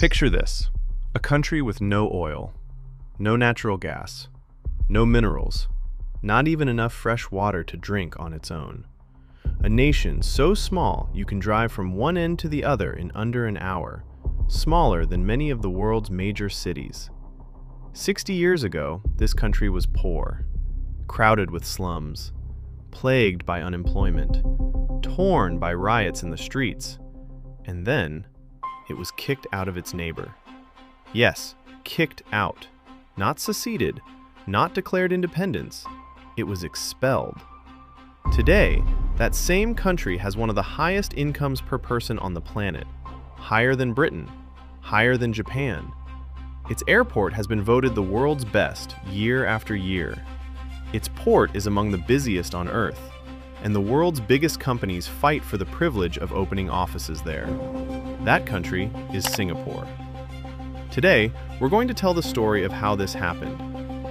Picture this: a country with no oil, no natural gas, no minerals, not even enough fresh water to drink on its own. A nation so small you can drive from one end to the other in under an hour, smaller than many of the world's major cities. 60 years ago, this country was poor, crowded with slums, plagued by unemployment, torn by riots in the streets, and then it was kicked out of its neighbor. Yes, kicked out. Not seceded, not declared independence. It was expelled. Today, that same country has one of the highest incomes per person on the planet, higher than Britain, higher than Japan. Its airport has been voted the world's best year after year. Its port is among the busiest on Earth, and the world's biggest companies fight for the privilege of opening offices there. That country is Singapore. Today, we're going to tell the story of how this happened,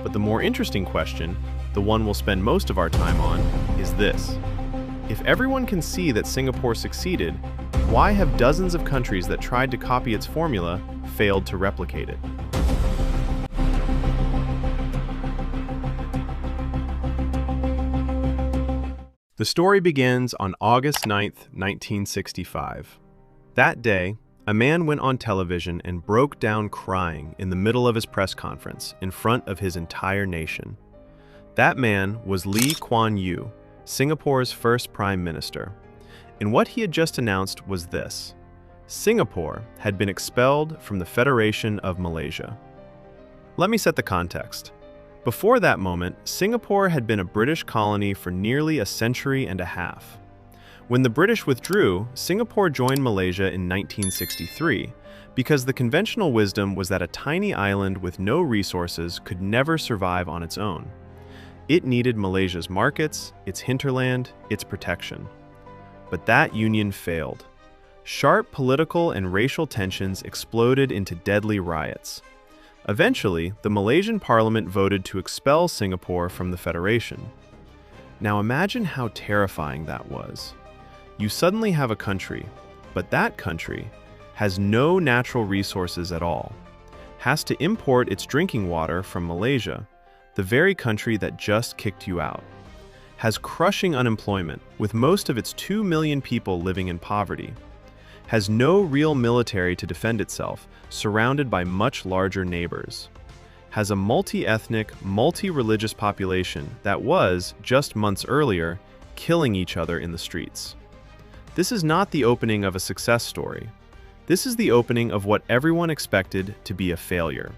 but the more interesting question, the one we'll spend most of our time on, is this. If everyone can see that Singapore succeeded, why have dozens of countries that tried to copy its formula failed to replicate it? The story begins on August 9th, 1965. That day, a man went on television and broke down crying in the middle of his press conference in front of his entire nation. That man was Lee Kuan Yew, Singapore's first prime minister. And what he had just announced was this: Singapore had been expelled from the Federation of Malaysia. Let me set the context. Before that moment, Singapore had been a British colony for nearly a century and a half. When the British withdrew, Singapore joined Malaysia in 1963 because the conventional wisdom was that a tiny island with no resources could never survive on its own. It needed Malaysia's markets, its hinterland, its protection. But that union failed. Sharp political and racial tensions exploded into deadly riots. Eventually, the Malaysian parliament voted to expel Singapore from the Federation. Now imagine how terrifying that was. You suddenly have a country, but that country has no natural resources at all, has to import its drinking water from Malaysia, the very country that just kicked you out, has crushing unemployment with most of its 2 million people living in poverty, has no real military to defend itself, surrounded by much larger neighbors, has a multi-ethnic, multi-religious population that was, just months earlier, killing each other in the streets. This is not the opening of a success story. This is the opening of what everyone expected to be a failure.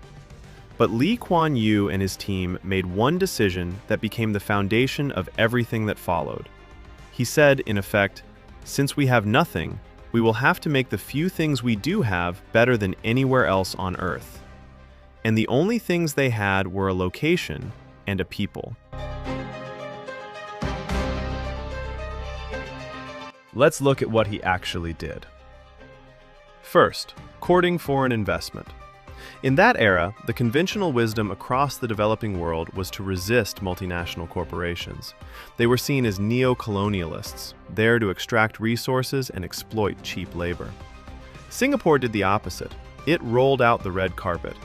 But Lee Kuan Yew and his team made one decision that became the foundation of everything that followed. He said, in effect, since we have nothing, we will have to make the few things we do have better than anywhere else on Earth. And the only things they had were a location and a people. Let's look at what he actually did. First, courting foreign investment. In that era, the conventional wisdom across the developing world was to resist multinational corporations. They were seen as neo-colonialists, there to extract resources and exploit cheap labor. Singapore did the opposite. It rolled out the red carpet.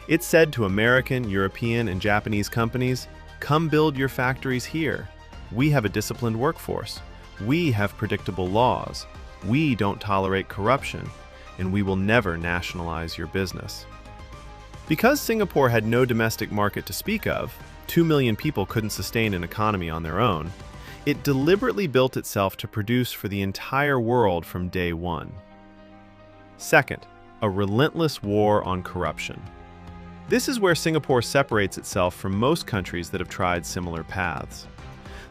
It said to American, European, and Japanese companies, "Come build your factories here. We have a disciplined workforce. We have predictable laws. We don't tolerate corruption, and we will never nationalize your business." Because Singapore had no domestic market to speak of, 2 million people couldn't sustain an economy on their own, it deliberately built itself to produce for the entire world from day one. Second, a relentless war on corruption. This is where Singapore separates itself from most countries that have tried similar paths.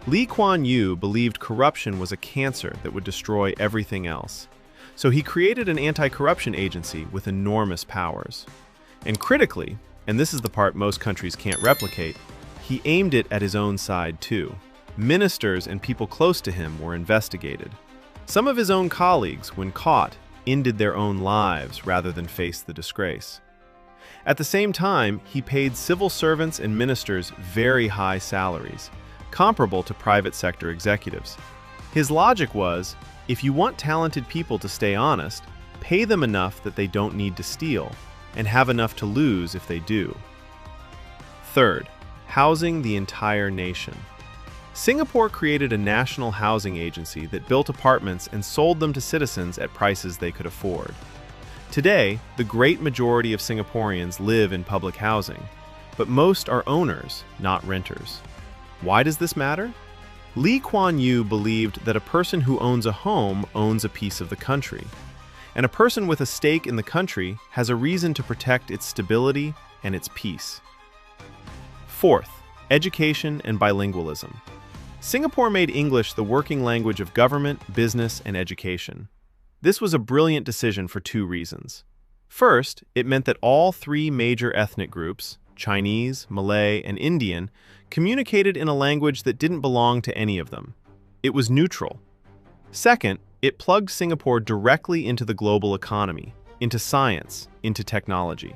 Lee Kuan Yew believed corruption was a cancer that would destroy everything else. So he created an anti-corruption agency with enormous powers. And critically, and this is the part most countries can't replicate, he aimed it at his own side too. Ministers and people close to him were investigated. Some of his own colleagues, when caught, ended their own lives rather than face the disgrace. At the same time, he paid civil servants and ministers very high salaries, comparable to private sector executives. His logic was, if you want talented people to stay honest, pay them enough that they don't need to steal, and have enough to lose if they do. Third, housing the entire nation. Singapore created a national housing agency that built apartments and sold them to citizens at prices they could afford. Today, the great majority of Singaporeans live in public housing, but most are owners, not renters. Why does this matter? Lee Kuan Yew believed that a person who owns a home owns a piece of the country, and a person with a stake in the country has a reason to protect its stability and its peace. Fourth, education and bilingualism. Singapore made English the working language of government, business, and education. This was a brilliant decision for two reasons. First, it meant that all three major ethnic groups, Chinese, Malay, and Indian, communicated in a language that didn't belong to any of them. It was neutral. Second, it plugged Singapore directly into the global economy, into science, into technology.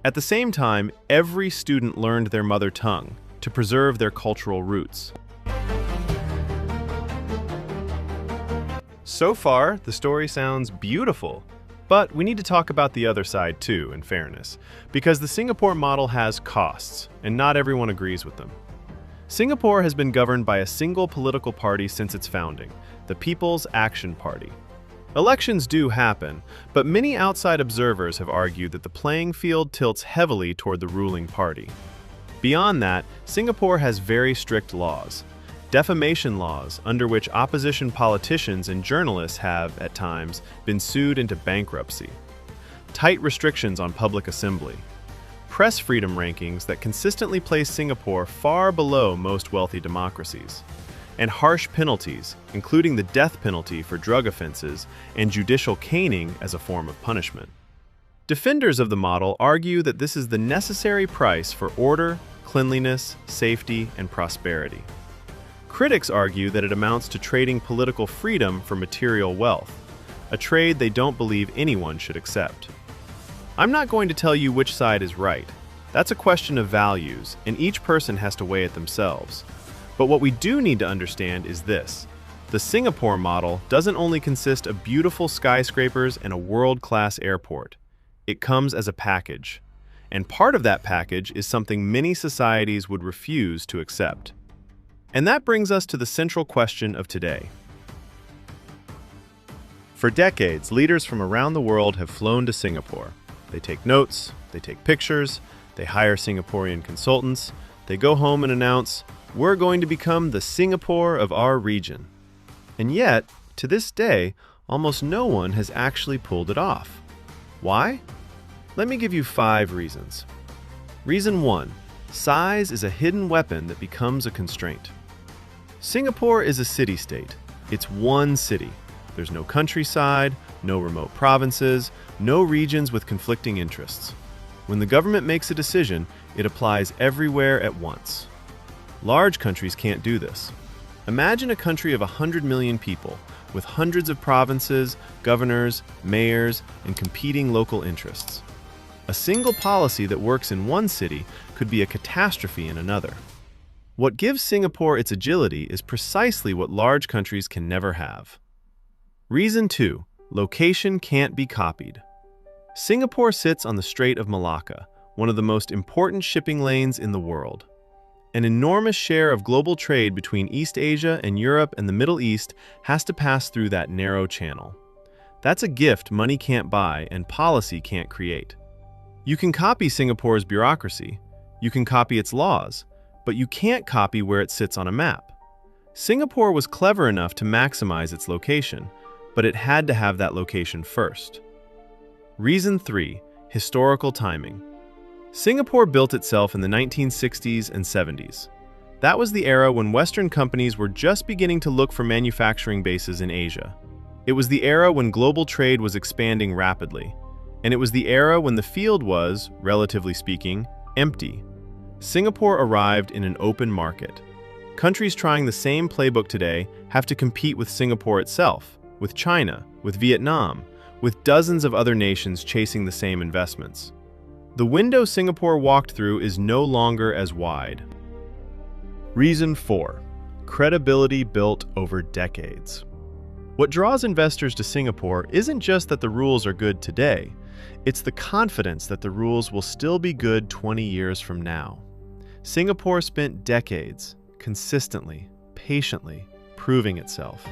At the same time, every student learned their mother tongue to preserve their cultural roots. So far, the story sounds beautiful. But we need to talk about the other side too, in fairness, because the Singapore model has costs, and not everyone agrees with them. Singapore has been governed by a single political party since its founding, the People's Action Party. Elections do happen, but many outside observers have argued that the playing field tilts heavily toward the ruling party. Beyond that, Singapore has very strict laws. Defamation laws, under which opposition politicians and journalists have, at times, been sued into bankruptcy. Tight restrictions on public assembly. Press freedom rankings that consistently place Singapore far below most wealthy democracies. And harsh penalties, including the death penalty for drug offenses and judicial caning as a form of punishment. Defenders of the model argue that this is the necessary price for order, cleanliness, safety, and prosperity. Critics argue that it amounts to trading political freedom for material wealth, a trade they don't believe anyone should accept. I'm not going to tell you which side is right. That's a question of values, and each person has to weigh it themselves. But what we do need to understand is this. The Singapore model doesn't only consist of beautiful skyscrapers and a world-class airport. It comes as a package. And part of that package is something many societies would refuse to accept. And that brings us to the central question of today. For decades, leaders from around the world have flown to Singapore. They take notes, they take pictures, they hire Singaporean consultants, they go home and announce, "We're going to become the Singapore of our region." And yet, to this day, almost no one has actually pulled it off. Why? Let me give you 5 reasons. Reason 1. Size is a hidden weapon that becomes a constraint. Singapore is a city-state. It's one city. There's no countryside, no remote provinces, no regions with conflicting interests. When the government makes a decision, it applies everywhere at once. Large countries can't do this. Imagine a country of 100 million people, with hundreds of provinces, governors, mayors, and competing local interests. A single policy that works in one city could be a catastrophe in another. What gives Singapore its agility is precisely what large countries can never have. Reason 2. Location can't be copied. Singapore sits on the Strait of Malacca, one of the most important shipping lanes in the world. An enormous share of global trade between East Asia and Europe and the Middle East has to pass through that narrow channel. That's a gift money can't buy and policy can't create. You can copy Singapore's bureaucracy, you can copy its laws, but you can't copy where it sits on a map. Singapore was clever enough to maximize its location, but it had to have that location first. Reason 3. Historical timing. Singapore built itself in the 1960s and 70s. That was the era when Western companies were just beginning to look for manufacturing bases in Asia. It was the era when global trade was expanding rapidly. And it was the era when the field was, relatively speaking, empty. Singapore arrived in an open market. Countries trying the same playbook today have to compete with Singapore itself, with China, with Vietnam, with dozens of other nations chasing the same investments. The window Singapore walked through is no longer as wide. Reason 4. Credibility built over decades. What draws investors to Singapore isn't just that the rules are good today, it's the confidence that the rules will still be good 20 years from now. Singapore spent decades, consistently, patiently, proving itself.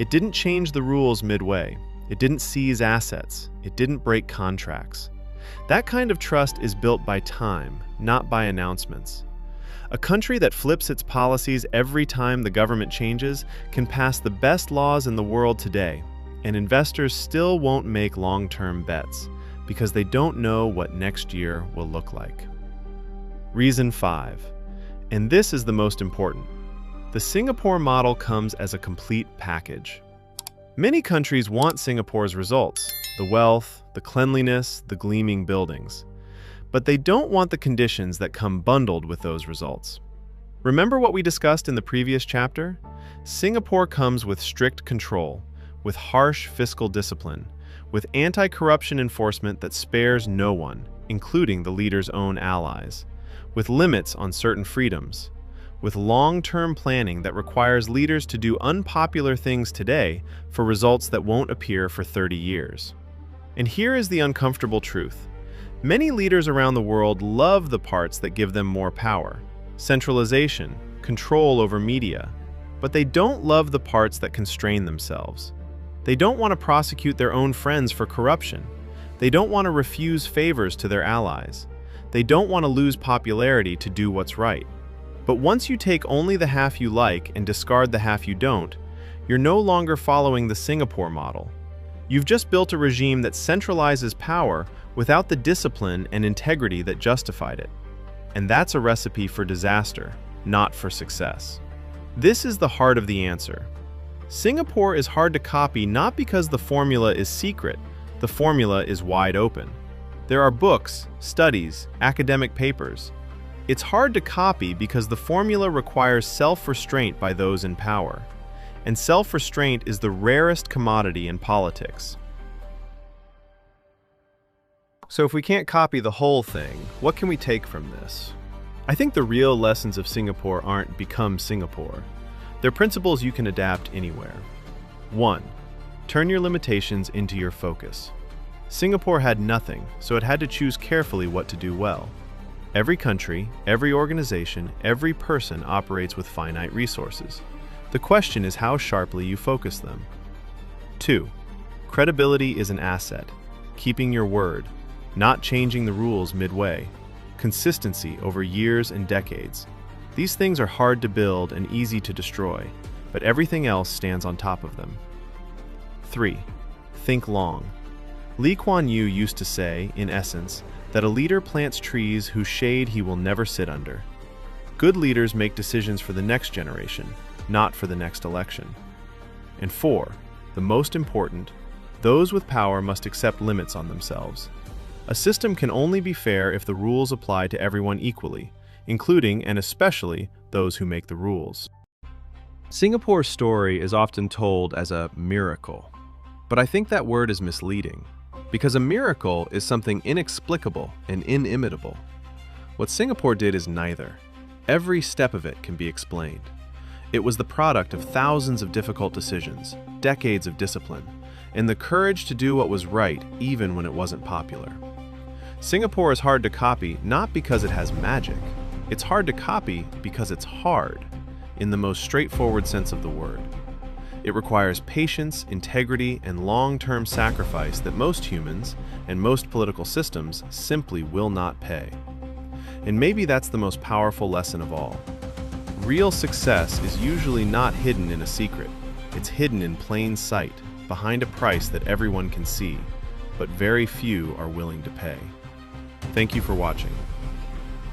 It didn't change the rules midway. It didn't seize assets. It didn't break contracts. That kind of trust is built by time, not by announcements. A country that flips its policies every time the government changes can pass the best laws in the world today, and investors still won't make long-term bets because they don't know what next year will look like. Reason 5, and this is the most important. The Singapore model comes as a complete package. Many countries want Singapore's results, the wealth, the cleanliness, the gleaming buildings. But they don't want the conditions that come bundled with those results. Remember what we discussed in the previous chapter? Singapore comes with strict control, with harsh fiscal discipline, with anti-corruption enforcement that spares no one, including the leader's own allies, with limits on certain freedoms, with long-term planning that requires leaders to do unpopular things today for results that won't appear for 30 years. And here is the uncomfortable truth. Many leaders around the world love the parts that give them more power, centralization, control over media, but they don't love the parts that constrain themselves. They don't want to prosecute their own friends for corruption. They don't want to refuse favors to their allies. They don't want to lose popularity to do what's right. But once you take only the half you like and discard the half you don't, you're no longer following the Singapore model. You've just built a regime that centralizes power without the discipline and integrity that justified it. And that's a recipe for disaster, not for success. This is the heart of the answer. Singapore is hard to copy not because the formula is secret, the formula is wide open. There are books, studies, academic papers. It's hard to copy because the formula requires self-restraint by those in power. And self-restraint is the rarest commodity in politics. So if we can't copy the whole thing, what can we take from this? I think the real lessons of Singapore aren't become Singapore. They're principles you can adapt anywhere. 1. Turn your limitations into your focus. Singapore had nothing, so it had to choose carefully what to do well. Every country, every organization, every person operates with finite resources. The question is how sharply you focus them. 2. Credibility is an asset. Keeping your word, not changing the rules midway. Consistency over years and decades. These things are hard to build and easy to destroy, but everything else stands on top of them. 3. Think long. Lee Kuan Yew used to say, in essence, that a leader plants trees whose shade he will never sit under. Good leaders make decisions for the next generation, not for the next election. And 4, the most important, those with power must accept limits on themselves. A system can only be fair if the rules apply to everyone equally, including and especially those who make the rules. Singapore's story is often told as a miracle, but I think that word is misleading, because a miracle is something inexplicable and inimitable. What Singapore did is neither. Every step of it can be explained. It was the product of thousands of difficult decisions, decades of discipline, and the courage to do what was right even when it wasn't popular. Singapore is hard to copy not because it has magic. It's hard to copy because it's hard, in the most straightforward sense of the word. It requires patience, integrity, and long-term sacrifice that most humans and most political systems simply will not pay. And maybe that's the most powerful lesson of all. Real success is usually not hidden in a secret. It's hidden in plain sight, behind a price that everyone can see, but very few are willing to pay. Thank you for watching.